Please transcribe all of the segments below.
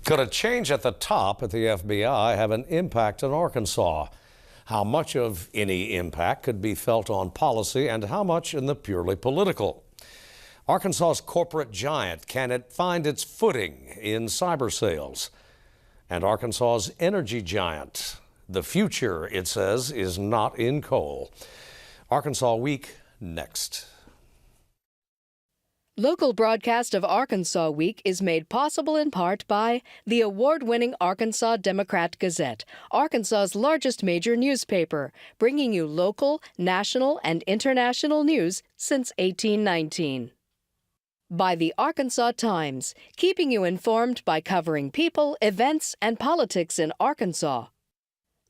Could a change at the top at the FBI have an impact on Arkansas? How much of any impact could be felt on policy and how much in the purely political? Arkansas's corporate giant, can it find its footing in cyber sales? And Arkansas's energy giant, the future, it says, is not in coal. Arkansas Week next. Local broadcast of Arkansas Week is made possible in part by the award-winning Arkansas Democrat-Gazette, Arkansas's largest major newspaper, bringing you local, national, and international news since 1819. By the Arkansas Times, keeping you informed by covering people, events, and politics in Arkansas.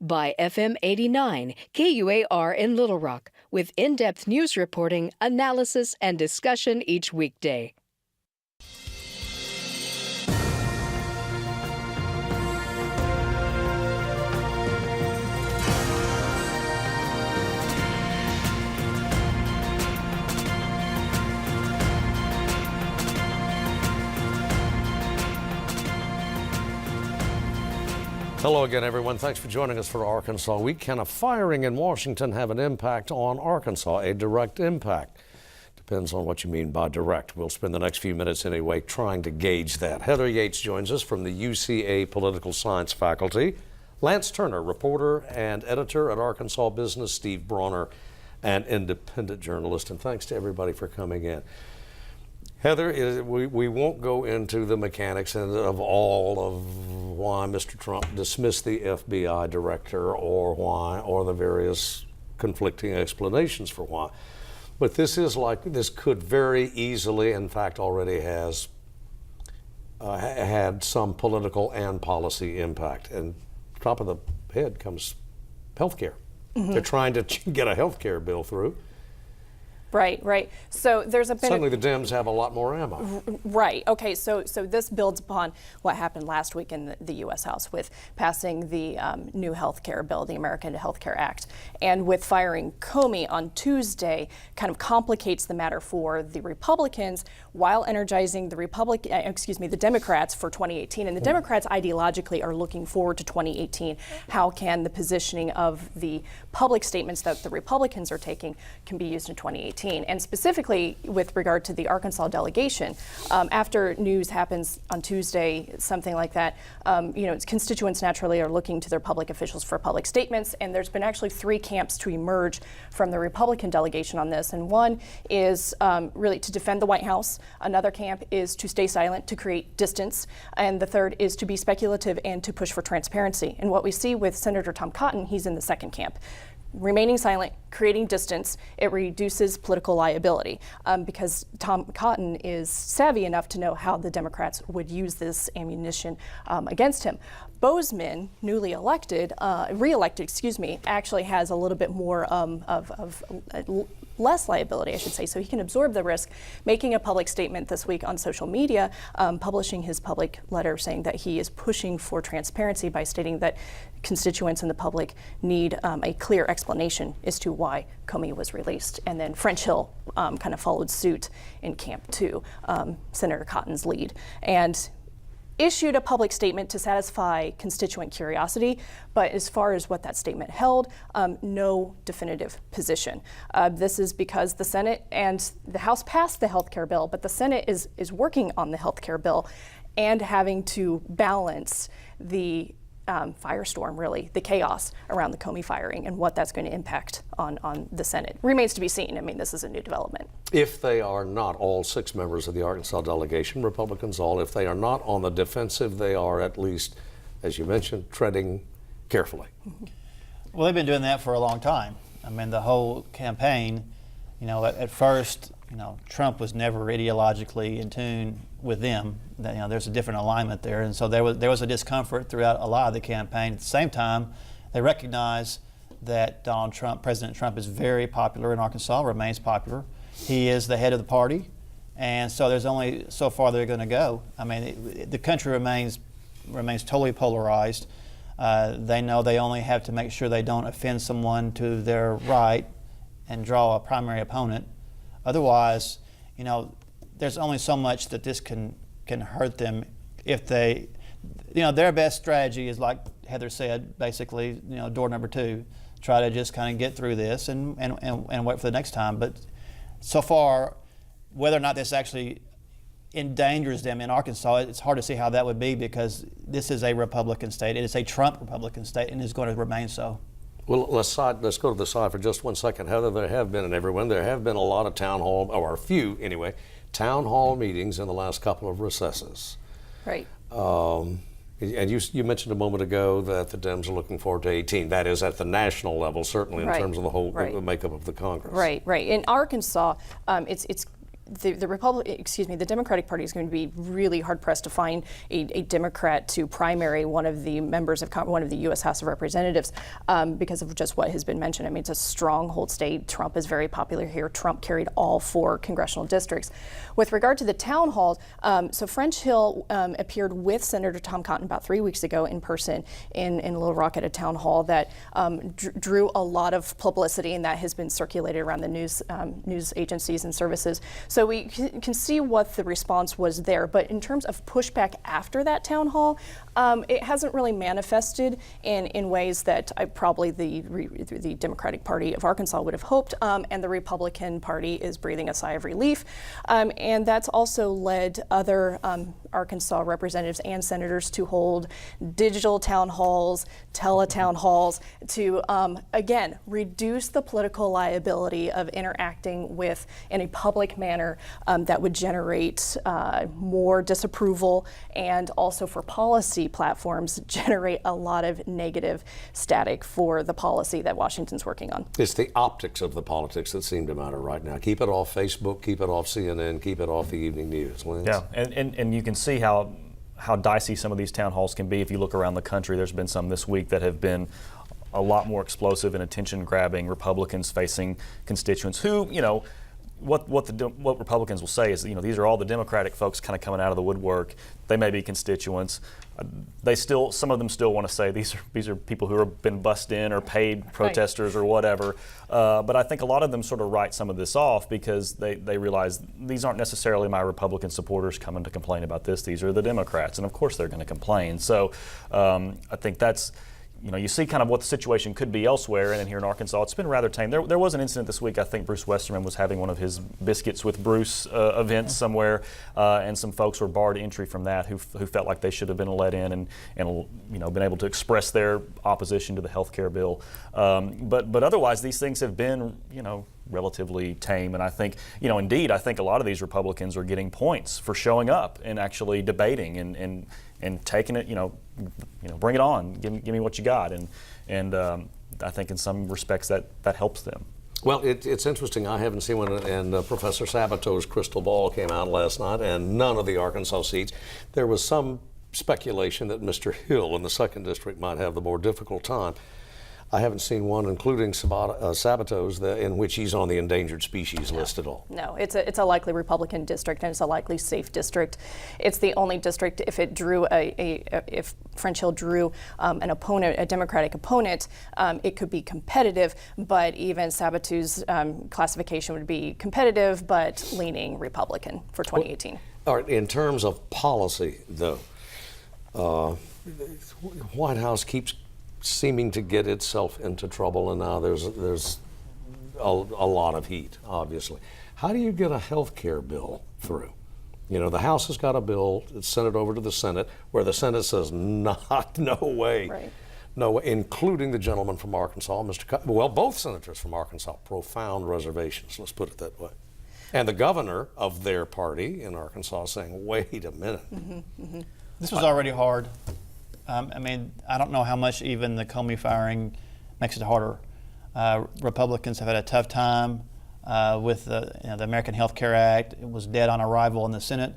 By FM 89, KUAR in Little Rock, with in-depth news reporting, analysis, and discussion each weekday. Hello again, everyone. Thanks for joining us for Arkansas Week. Can a firing in Washington have an impact on Arkansas? A direct impact. Depends on what you mean by direct. We'll spend the next few minutes anyway trying to gauge that. Heather Yates joins us from the UCA Political Science faculty. Lance Turner, reporter and editor at Arkansas Business. Steve Bronner, an independent journalist. And thanks to everybody for coming in. Heather, we won't go into the mechanics of all of why Mr. Trump dismissed the FBI director or the various conflicting explanations for why. But this could very easily, in fact already has, had some political and policy impact. And top of the head comes health care. Mm-hmm. They're trying to get a health care bill through. Right. So there's a bit suddenly the Dems have a lot more ammo. Right. Okay. So this builds upon what happened last week in the U.S. House with passing the new health care bill, the American Health Care Act, and with firing Comey on Tuesday, kind of complicates the matter for the Republicans while energizing the Democrats for 2018. And the Democrats ideologically are looking forward to 2018. How can the positioning of the public statements that the Republicans are taking can be used in 2018? And specifically with regard to the Arkansas delegation, after news happens on Tuesday, something like that, constituents naturally are looking to their public officials for public statements. And there's been actually three camps to emerge from the Republican delegation on this. And one is really to defend the White House. Another camp is to stay silent, to create distance. And the third is to be speculative and to push for transparency. And what we see with Senator Tom Cotton, he's in the second camp. Remaining silent, creating distance, it reduces political liability because Tom Cotton is savvy enough to know how the Democrats would use this ammunition against him. Bozeman, newly elected, re-elected, actually has a little bit more of less liability, I should say, so he can absorb the risk, making a public statement this week on social media, publishing his public letter saying that he is pushing for transparency by stating that constituents and the public need a clear explanation as to why Comey was released. And then French Hill kind of followed suit in Camp 2, Senator Cotton's lead, and issued a public statement to satisfy constituent curiosity, but as far as what that statement held, no definitive position. This is because the Senate and the House passed the health care bill, but the Senate is working on the health care bill and having to balance the firestorm, really, the chaos around the Comey firing and what that's going to impact on the Senate. Remains to be seen. I mean, this is a new development. If they are not, all 6 members of the Arkansas delegation, Republicans all, if they are not on the defensive, they are at least, as you mentioned, treading carefully. Well, they've been doing that for a long time. I mean, the whole campaign, at first, Trump was never ideologically in tune with them. There's a different alignment there, and so there was a discomfort throughout a lot of the campaign. At the same time, they recognize that President Trump is very popular in Arkansas, remains popular. He is the head of the party, and so there's only so far they're going to go. I mean, the country remains totally polarized. They know they only have to make sure they don't offend someone to their right and draw a primary opponent. Otherwise, there's only so much that this can hurt them if they their best strategy is, like Heather said, basically, door number 2, try to just kind of get through this and wait for the next time. But so far, whether or not this actually endangers them in Arkansas, it's hard to see how that would be, because this is a Republican state. It is a Trump Republican state, and is going to remain so. Well, let's go to the side for just 1 second. Heather, there have been a lot of town hall, or a few anyway, town hall meetings in the last couple of recesses. Right. And you mentioned a moment ago that the Dems are looking forward to 18. That is at the national level, certainly in terms of the whole makeup of the Congress. Right. In Arkansas, the Democratic Party is going to be really hard pressed to find a Democrat to primary one of the members of one of the U.S. House of Representatives because of just what has been mentioned. I mean, it's a stronghold state. Trump is very popular here. Trump carried all 4 congressional districts. With regard to the town halls, so French Hill appeared with Senator Tom Cotton about 3 weeks ago in person in Little Rock at a town hall that drew a lot of publicity, and that has been circulated around the news agencies and services. So we can see what the response was there. But in terms of pushback after that town hall, it hasn't really manifested in ways that probably the Democratic Party of Arkansas would have hoped, and the Republican Party is breathing a sigh of relief. And that's also led other Arkansas representatives and senators to hold digital town halls, teletown halls, to, again, reduce the political liability of interacting with, in a public manner, that would generate more disapproval, and also for policy platforms generate a lot of negative static for the policy that Washington's working on. It's the optics of the politics that seem to matter right now. Keep it off Facebook, keep it off CNN, keep it off the evening news. Lance? Yeah, and you can see how dicey some of these town halls can be. If you look around the country, there's been some this week that have been a lot more explosive and attention-grabbing. Republicans facing constituents who, what Republicans will say is, these are all the Democratic folks kind of coming out of the woodwork. They may be constituents. Some of them still want to say these are people who have been bussed in or paid protesters or whatever. But I think a lot of them sort of write some of this off because they realize these aren't necessarily my Republican supporters coming to complain about this. These are the Democrats, and of course they're going to complain. So I think that's. You see kind of what the situation could be elsewhere, and then here in Arkansas, it's been rather tame. There was an incident this week. I think Bruce Westerman was having one of his Biscuits with Bruce events somewhere, and some folks were barred entry from that who felt like they should have been let in and been able to express their opposition to the health care bill. But otherwise, these things have been, relatively tame. And I think, indeed, I think a lot of these Republicans are getting points for showing up and actually debating and taking it, bring it on, give me what you got. And I think in some respects that helps them. Well, it's interesting. I haven't seen one, and Professor Sabato's crystal ball came out last night, and none of the Arkansas seats. There was some speculation that Mr. Hill in the 2nd District might have the more difficult time. I haven't seen one, including Sabato's, in which he's on the endangered species list at all. No, it's a likely Republican district, and it's a likely safe district. It's the only district, if it drew if French Hill drew an opponent, a Democratic opponent, it could be competitive. But even Sabato's classification would be competitive, but leaning Republican for 2018. All right. In terms of policy, though, the White House keeps seeming to get itself into trouble, and now there's a lot of heat, obviously. How do you get a health care bill through? The House has got a bill, it's sent it over to the Senate, where the Senate says, no way. Right. No way, including the gentleman from Arkansas, both senators from Arkansas, profound reservations, let's put it that way. And the governor of their party in Arkansas saying, wait a minute. Mm-hmm, mm-hmm. This was already hard. I don't know how much even the Comey firing makes it harder. Republicans have had a tough time with the American Health Care Act. It was dead on arrival in the Senate.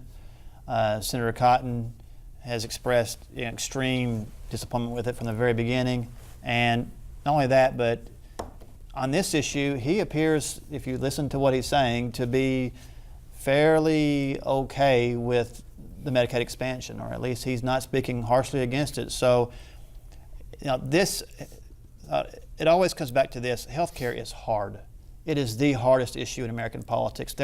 Senator Cotton has expressed extreme disappointment with it from the very beginning. And not only that, but on this issue, he appears, if you listen to what he's saying, to be fairly okay with the Medicaid expansion, or at least he's not speaking harshly against it. So, this, it always comes back to this. Healthcare is hard. It is the hardest issue in American politics.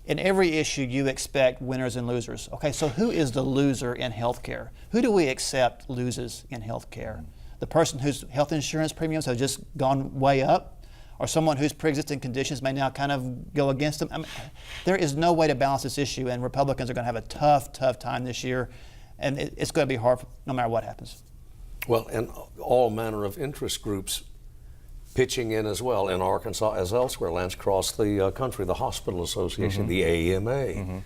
in every issue you expect winners and losers. Okay, so who is the loser in healthcare? Who do we accept loses in healthcare? The person whose health insurance premiums have just gone way up, or someone whose pre-existing conditions may now kind of go against them? I mean, there is no way to balance this issue, and Republicans are going to have a tough time this year, and it's going to be hard no matter what happens. Well, and all manner of interest groups pitching in as well in Arkansas as elsewhere, lands across the country, the Hospital Association, the AMA.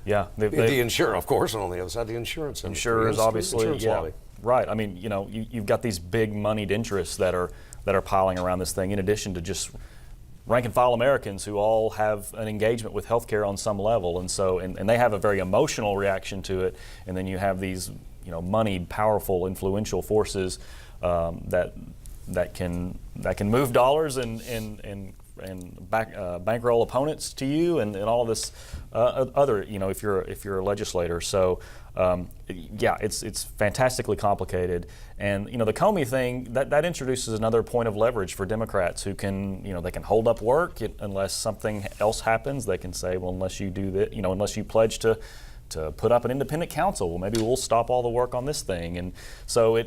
Yeah, The insurer, of course, and on the other side, the insurance industry. insurers obviously, Insurance lobby. right. I mean, you've got these big moneyed interests that are piling around this thing, in addition to just rank and file Americans who all have an engagement with healthcare on some level, and so and they have a very emotional reaction to it, and then you have these moneyed, powerful, influential forces that can move dollars and bankroll opponents to you, and all this other, if you're a legislator. So it's fantastically complicated, and the Comey thing that introduces another point of leverage for Democrats who can they can hold up work unless something else happens. They can say, well, unless you do that, unless you pledge to put up an independent counsel, well, maybe we'll stop all the work on this thing. And so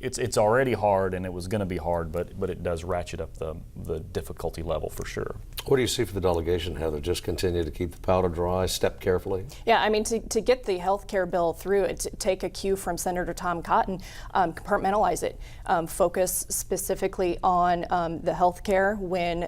it's already hard, and it was going to be hard, but it does ratchet up the difficulty level for sure. What do you see for the delegation, Heather? Just continue to keep the powder dry, step carefully? Yeah, I mean, to get the health care bill through, take a cue from Senator Tom Cotton, compartmentalize it, focus specifically on the health care when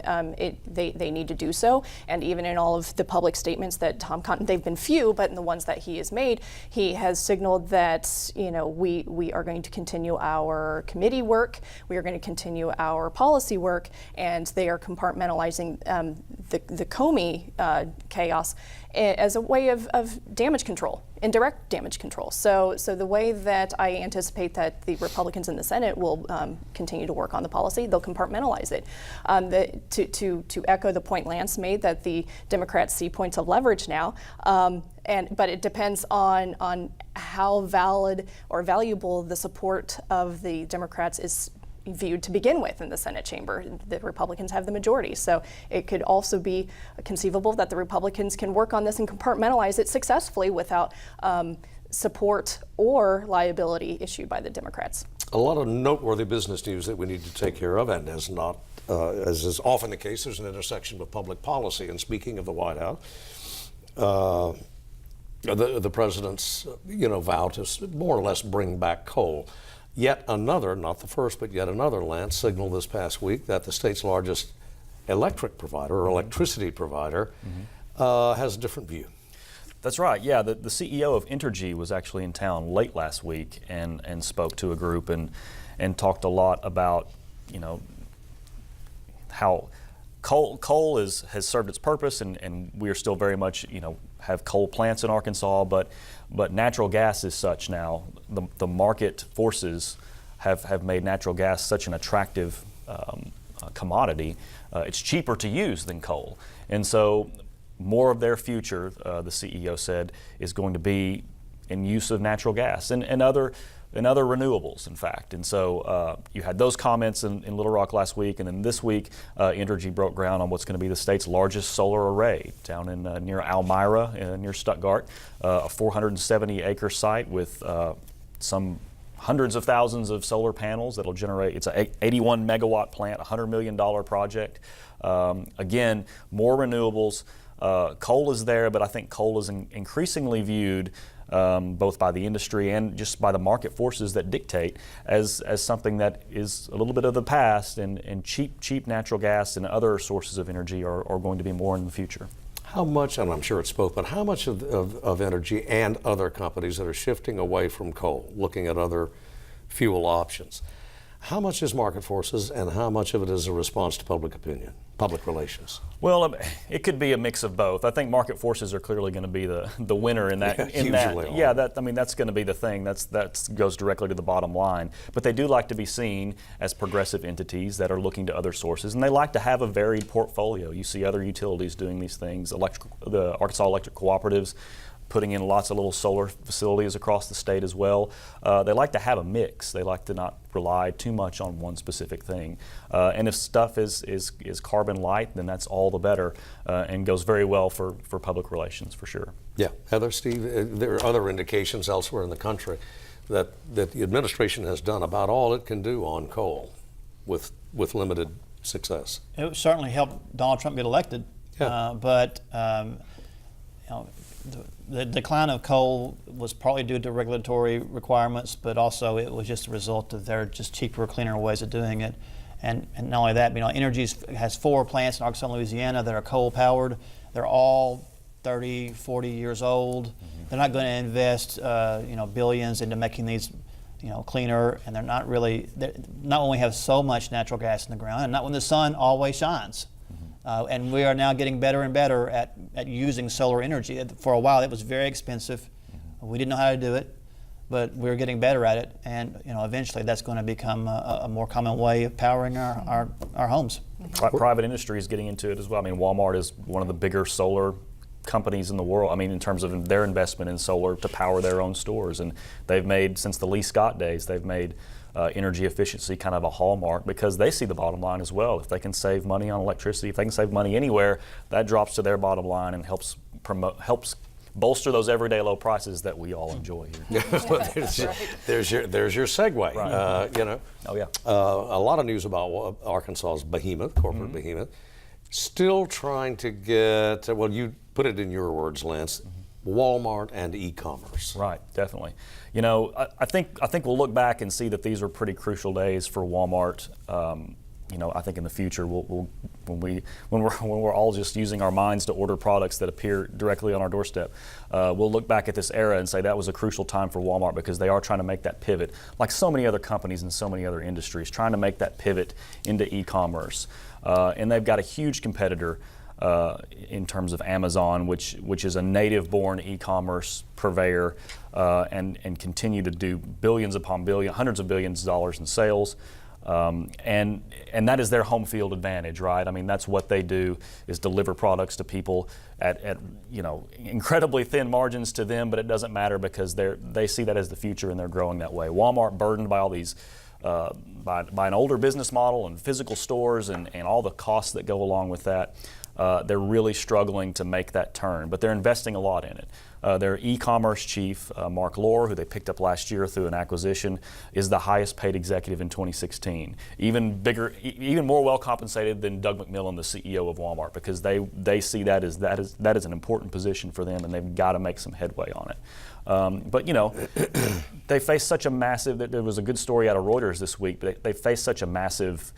they need to do so. And even in all of the public statements that Tom Cotton, they've been few, but in the ones that he has made, he has signaled that, we are going to continue our committee work, we are going to continue our policy work, and they are compartmentalizing the Comey chaos as a way of damage control, indirect damage control. So the way that I anticipate that the Republicans in the Senate will continue to work on the policy, they'll compartmentalize it. To echo the point Lance made, that the Democrats see points of leverage now, but it depends on how valid or valuable the support of the Democrats is viewed to begin with in the Senate chamber. The Republicans have the majority, so it could also be conceivable that the Republicans can work on this and compartmentalize it successfully without support or liability issued by the Democrats. A lot of noteworthy business news that we need to take care of, and as is often the case, there's an intersection with public policy. And speaking of the White House, the president's vow to more or less bring back coal. Yet another, not the first, but yet another, Lance, signaled this past week that the state's largest electric provider or electricity provider has a different view. That's right. Yeah, the CEO of Entergy was actually in town late last week and spoke to a group and talked a lot about how coal has served its purpose, and we are still very much have coal plants in Arkansas, but natural gas is such now. The market forces have made natural gas such an attractive commodity. It's cheaper to use than coal, and so more of their future, the CEO said, is going to be in use of natural gas and other renewables, in fact. And so you had those comments in Little Rock last week, and then this week Entergy broke ground on what's going to be the state's largest solar array down in near Almira, near Stuttgart, a 470-acre site with some hundreds of thousands of solar panels that'll generate. It's an 81 megawatt plant, $100 million project. Again, more renewables. Coal is there, but I think coal is increasingly viewed both by the industry and just by the market forces that dictate as something that is a little bit of the past, and cheap natural gas and other sources of energy are going to be more in the future. How much, and I'm sure it's both, but how much of energy and other companies that are shifting away from coal, looking at other fuel options, how much is market forces and how much of it is a response to public opinion, public relations? Well, it could be a mix of both. I think market forces are clearly going to be the winner in that. That's going to be the thing. That goes directly to the bottom line. But they do like to be seen as progressive entities that are looking to other sources, and they like to have a varied portfolio. You see other utilities doing these things. The Arkansas Electric Cooperatives putting in lots of little solar facilities across the state as well. They like to have a mix. They like to not rely too much on one specific thing. And if stuff is carbon light, then that's all the better, and goes very well for public relations for sure. Yeah, Heather, Steve, there are other indications elsewhere in the country that the administration has done about all it can do on coal with limited success. It certainly helped Donald Trump get elected, Yeah. but the decline of coal was partly due to regulatory requirements, but also it was just a result of their just cheaper, cleaner ways of doing it. And not only that, Energy has 4 plants in Arkansas and Louisiana that are coal powered. They're all 30, 40 years old. They're not going to invest billions into making these cleaner, and they're not only have so much natural gas in the ground, and not when the sun always shines. And we are now getting better and better at using solar energy. For a while, it was very expensive. We didn't know how to do it, but we're getting better at it. And eventually, that's going to become a more common way of powering our homes. Private industry is getting into it as well. Walmart is one of the bigger solar companies in the world. In terms of their investment in solar to power their own stores, and they've made, since the Lee Scott days, they've made energy efficiency kind of a hallmark, because they see the bottom line as well. If they can save money on electricity, if they can save money anywhere, that drops to their bottom line and helps bolster those everyday low prices that we all enjoy here. There's your segue. Right. Oh yeah. A lot of news about Arkansas's behemoth, corporate behemoth, still trying to get. Well, you put it in your words, Lance. Walmart and e-commerce. Right, definitely. I think we'll look back and see that these are pretty crucial days for Walmart. I think in the future, when we're all just using our minds to order products that appear directly on our doorstep, we'll look back at this era and say that was a crucial time for Walmart, because they are trying to make that pivot, like so many other companies and so many other industries, trying to make that pivot into e-commerce. And they've got a huge competitor in terms of Amazon, which is a native-born e-commerce purveyor, and continue to do billions upon billions, hundreds of billions of dollars in sales. And that is their home field advantage, right? That's what they do, is deliver products to people at incredibly thin margins to them, but it doesn't matter, because they see that as the future and they're growing that way. Walmart, burdened by all these by an older business model and physical stores and all the costs that go along with that, they're really struggling to make that turn, but they're investing a lot in it. Their e-commerce chief, Mark Lohr, who they picked up last year through an acquisition, is the highest paid executive in 2016. Even more well compensated than Doug McMillon, the CEO of Walmart, because they see that is an important position for them, and they've got to make some headway on it. But they face such a massive. There was a good story out of Reuters this week, but they face such a massive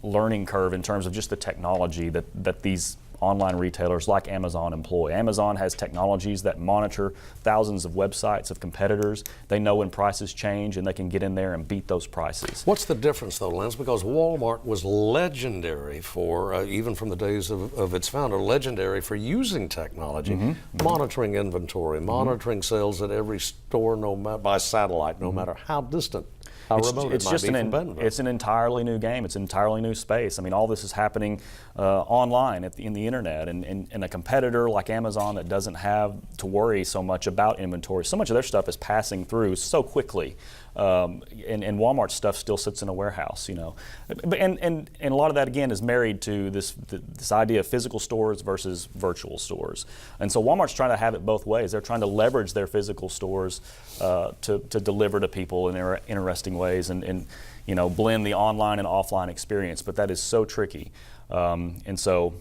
learning curve in terms of just the technology that these online retailers like Amazon employ. Amazon has technologies that monitor thousands of websites of competitors. They know when prices change, and they can get in there and beat those prices. What's the difference, though, Lance? Because Walmart was legendary for, even from the days of its founder, legendary for using technology, monitoring inventory, monitoring sales at every store, by satellite, no matter how distant. It's an entirely new game. It's an entirely new space. All this is happening online in the internet, and a competitor like Amazon that doesn't have to worry so much about inventory. So much of their stuff is passing through so quickly. And Walmart's stuff still sits in a warehouse, and a lot of that again is married to this idea of physical stores versus virtual stores. And so Walmart's trying to have it both ways. They're trying to leverage their physical stores to deliver to people in interesting ways, and blend the online and offline experience. But that is so tricky, and so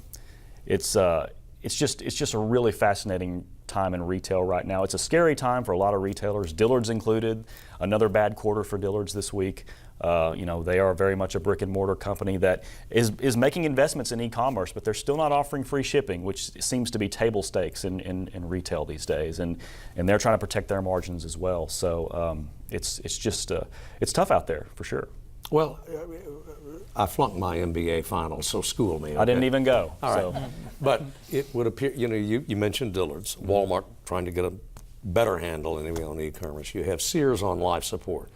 it's just a really fascinating time in retail right now. It's a scary time for a lot of retailers, Dillard's included. Another bad quarter for Dillard's this week. They are very much a brick and mortar company that is making investments in e-commerce, but they're still not offering free shipping, which seems to be table stakes in retail these days, and they're trying to protect their margins as well. So it's tough out there for sure. Well, I flunked my MBA finals, so school me. Okay? I didn't even go. All right. But it would appear, you mentioned Dillard's, Walmart trying to get a better handle anyway on e-commerce. You have Sears on life support.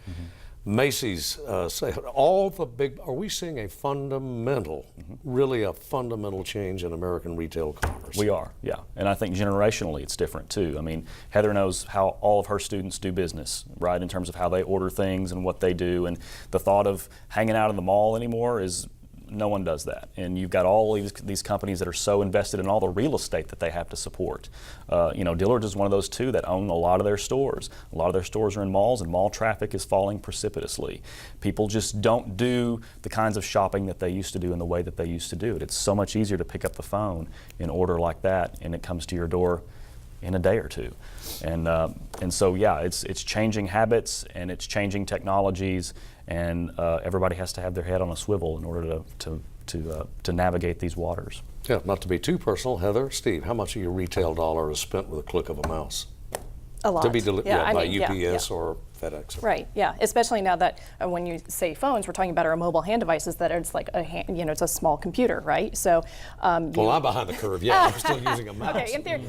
Macy's, say all the big, are we seeing a fundamental, really a fundamental change in American retail commerce? We are, yeah. And I think generationally it's different too. I mean, Heather knows how all of her students do business, right, in terms of how they order things and what they do. And the thought of hanging out in the mall anymore is, no one does that. And you've got all these companies that are so invested in all the real estate that they have to support. Dillard's is one of those too that own a lot of their stores. A lot of their stores are in malls, and mall traffic is falling precipitously. People just don't do the kinds of shopping that they used to do in the way that they used to do it. It's so much easier to pick up the phone and order like that, and it comes to your door in a day or two. And so, yeah, it's changing habits, and it's changing technologies, and everybody has to have their head on a swivel in order to navigate these waters. Yeah, not to be too personal, Heather, Steve, how much of your retail dollar is spent with a click of a mouse? A lot. To be delivered by yeah, UPS or FedEx. Right. Yeah. Especially now that when you say phones, we're talking about our mobile hand devices that it's like it's a small computer, right? So. Well, I'm behind the curve. Yeah, I'm still using a mouse. Okay, in theory.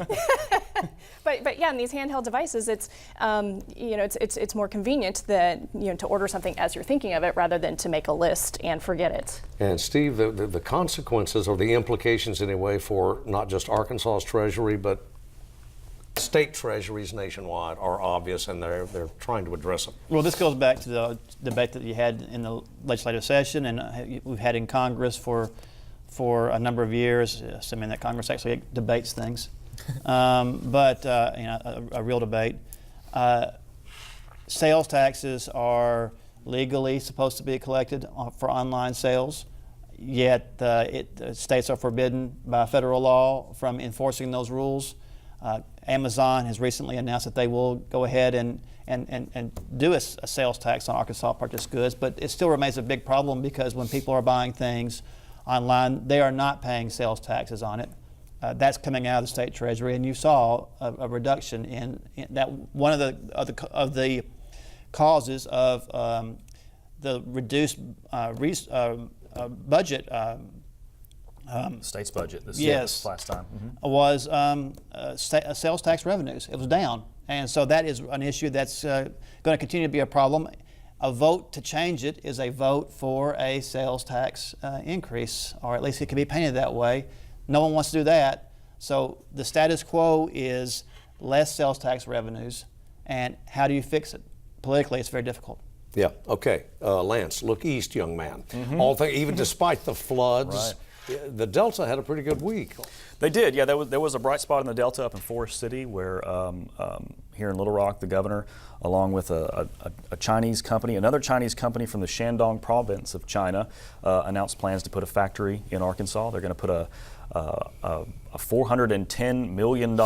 but yeah, in these handheld devices, it's it's more convenient that to order something as you're thinking of it rather than to make a list and forget it. And Steve, the consequences or the implications anyway for not just Arkansas's Treasury, but state treasuries nationwide are obvious, and they're trying to address them. Well, this goes back to the debate that you had in the legislative session, and we've had in Congress for a number of years, assuming that Congress actually debates things. But a real debate. Sales taxes are legally supposed to be collected for online sales, yet states are forbidden by federal law from enforcing those rules. Amazon has recently announced that they will go ahead and do a sales tax on Arkansas purchased goods, but it still remains a big problem because when people are buying things online, they are not paying sales taxes on it. That's coming out of the state treasury, and you saw a reduction in that. One of the causes of the reduced budget. State's budget this last time. Was sales tax revenues. It was down. And so that is an issue that's going to continue to be a problem. A vote to change it is a vote for a sales tax increase, or at least it can be painted that way. No one wants to do that. So the status quo is less sales tax revenues. And how do you fix it? Politically, it's very difficult. Yeah, okay. Lance, look east, young man. Even despite the floods, Right. The Delta had a pretty good week. They did, yeah. There was a bright spot in the Delta up in Forest City, where here in Little Rock, the governor, along with a Chinese company, another Chinese company from the Shandong province of China, announced plans to put a factory in Arkansas. They're going to put a $410 million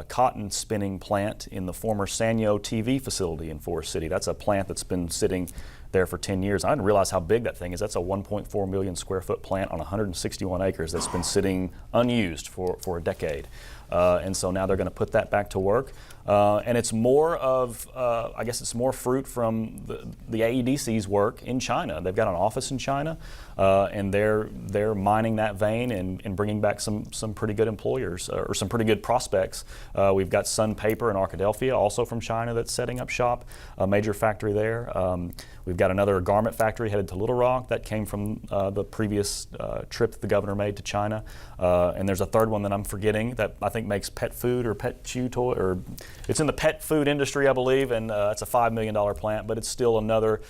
cotton spinning plant in the former Sanyo TV facility in Forest City. That's a plant that's been sitting there for 10 years. I didn't realize how big that thing is. That's a 1.4 million square foot plant on 161 acres that's been sitting unused for a decade. And so now they're going to put that back to work. And it's more of, I guess it's more fruit from the AEDC's work in China. They've got an office in China, and they're mining that vein and bringing back some pretty good employers, or some pretty good prospects. We've got Sun Paper in Arkadelphia, also from China, that's setting up shop, a major factory there. We've got another garment factory headed to Little Rock that came from the previous trip that the governor made to China. And there's a third one that I'm forgetting that I think makes pet food or pet chew toy, or it's in the pet food industry, I believe, and it's a $5 million plant, but it's still another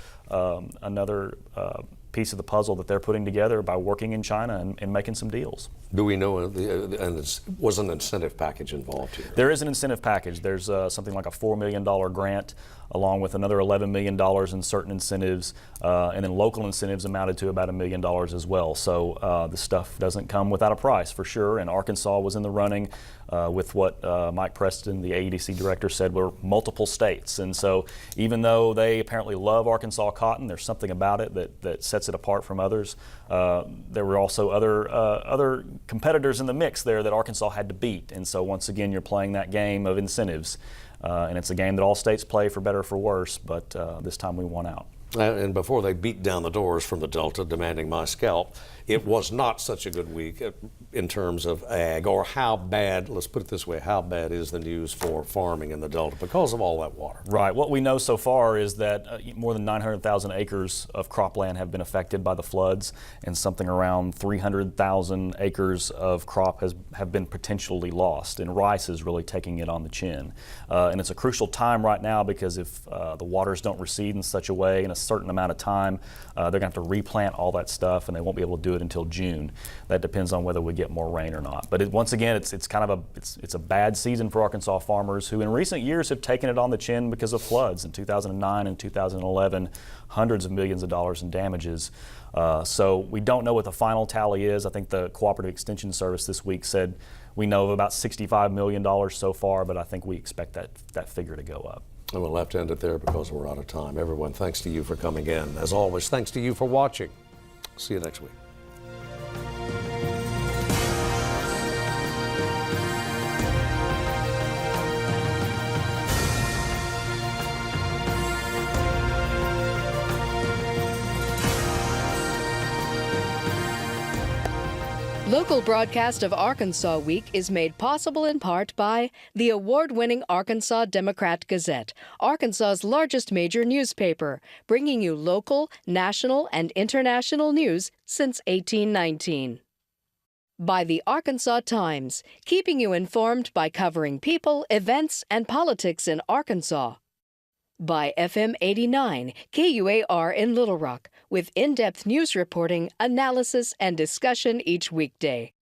piece of the puzzle that they're putting together by working in China and making some deals. Do we know, and was an incentive package involved here? There is an incentive package. There's something like a $4 million grant, along with another $11 million in certain incentives, and then local incentives amounted to about $1 million as well. So the stuff doesn't come without a price, for sure, and Arkansas was in the running with what Mike Preston, the AEDC director, said were multiple states. And so even though they apparently love Arkansas cotton, there's something about it that sets it apart from others. There were also other competitors in the mix there that Arkansas had to beat. And so once again, you're playing that game of incentives. And it's a game that all states play, for better or for worse, but this time we won out. And before they beat down the doors from the Delta demanding my scalp, it was not such a good week in terms of ag, or how bad, let's put it this way, how bad is the news for farming in the Delta because of all that water? Right. What we know so far is that more than 900,000 acres of cropland have been affected by the floods, and something around 300,000 acres of crop have been potentially lost. And rice is really taking it on the chin. And it's a crucial time right now because if the waters don't recede in such a way in a certain amount of time, they're going to have to replant all that stuff, and they won't be able to do it until June. That depends on whether we get more rain or not. But once again, it's kind of a bad season for Arkansas farmers who in recent years have taken it on the chin because of floods in 2009 and 2011, hundreds of millions of dollars in damages. So we don't know what the final tally is. I think the Cooperative Extension Service this week said we know of about $65 million so far, but I think we expect that figure to go up. And we'll have to end it there because we're out of time. Everyone, thanks to you for coming in. As always, thanks to you for watching. See you next week. Local broadcast of Arkansas Week is made possible in part by the award-winning Arkansas Democrat-Gazette, Arkansas's largest major newspaper, bringing you local, national, and international news since 1819. By the Arkansas Times, keeping you informed by covering people, events, and politics in Arkansas. By FM 89, KUAR in Little Rock, with in-depth news reporting, analysis, and discussion each weekday.